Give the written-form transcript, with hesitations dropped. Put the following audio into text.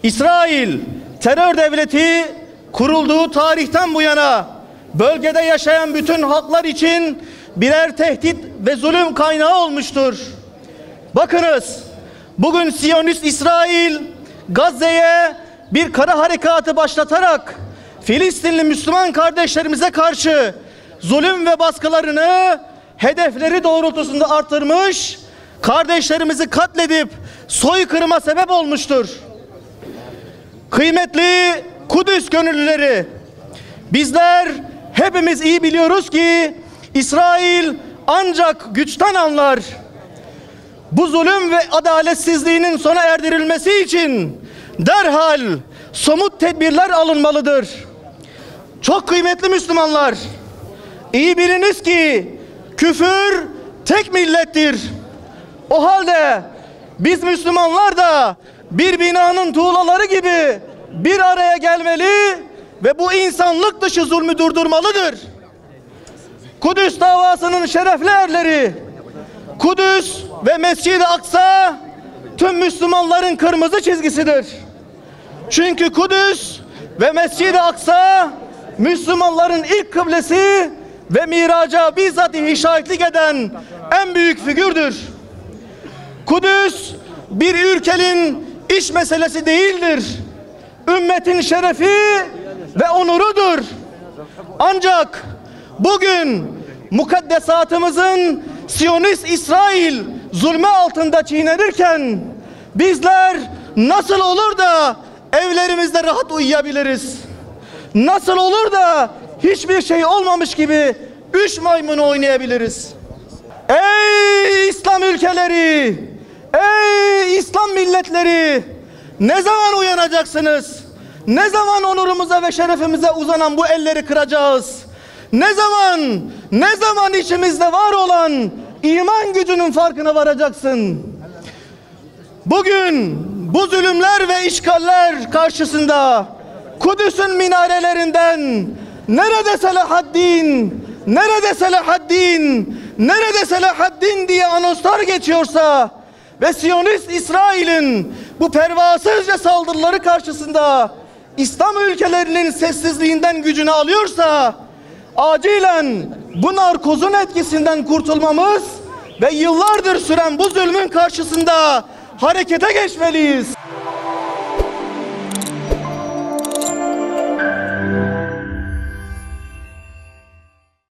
İsrail terör devleti kurulduğu tarihten bu yana bölgede yaşayan bütün halklar için birer tehdit ve zulüm kaynağı olmuştur. Bakınız, bugün Siyonist İsrail Gazze'ye bir kara harekatı başlatarak Filistinli Müslüman kardeşlerimize karşı zulüm ve baskılarını hedefleri doğrultusunda artırmış, kardeşlerimizi katledip soykırıma sebep olmuştur. Kıymetli Kudüs gönüllüleri, bizler hepimiz iyi biliyoruz ki İsrail ancak güçten anlar. Bu zulüm ve adaletsizliğinin sona erdirilmesi için derhal somut tedbirler alınmalıdır. Çok kıymetli Müslümanlar, iyi biliniz ki küfür tek millettir. O halde biz Müslümanlar da bir binanın tuğlaları gibi bir araya gelmeli ve bu insanlık dışı zulmü durdurmalıdır. Kudüs davasının şerefli erleri, Kudüs ve Mescid-i Aksa tüm Müslümanların kırmızı çizgisidir. Çünkü Kudüs ve Mescid-i Aksa Müslümanların ilk kıblesi ve miraca bizzat şahitlik eden en büyük figürdür. Kudüs bir ülkenin iş meselesi değildir. Ümmetin şerefi ve onurudur. Ancak bugün mukaddesatımızın Siyonist İsrail zulmü altında çiğnenirken bizler nasıl olur da evlerimizde rahat uyuyabiliriz? Nasıl olur da hiçbir şey olmamış gibi üç maymunu oynayabiliriz? Ey İslam ülkeleri, ey İslam milletleri, ne zaman uyanacaksınız? Ne zaman onurumuza ve şerefimize uzanan bu elleri kıracağız? Ne zaman içimizde var olan iman gücünün farkına varacaksın? Bugün bu zulümler ve işgaller karşısında Kudüs'ün minarelerinden nerede Selahaddin, nerede Selahaddin, nerede Selahaddin diye anonslar geçiyorsa ve Siyonist İsrail'in bu pervasızca saldırıları karşısında İslam ülkelerinin sessizliğinden gücünü alıyorsa acilen bu narkozun etkisinden kurtulmamız ve yıllardır süren bu zulmün karşısında harekete geçmeliyiz.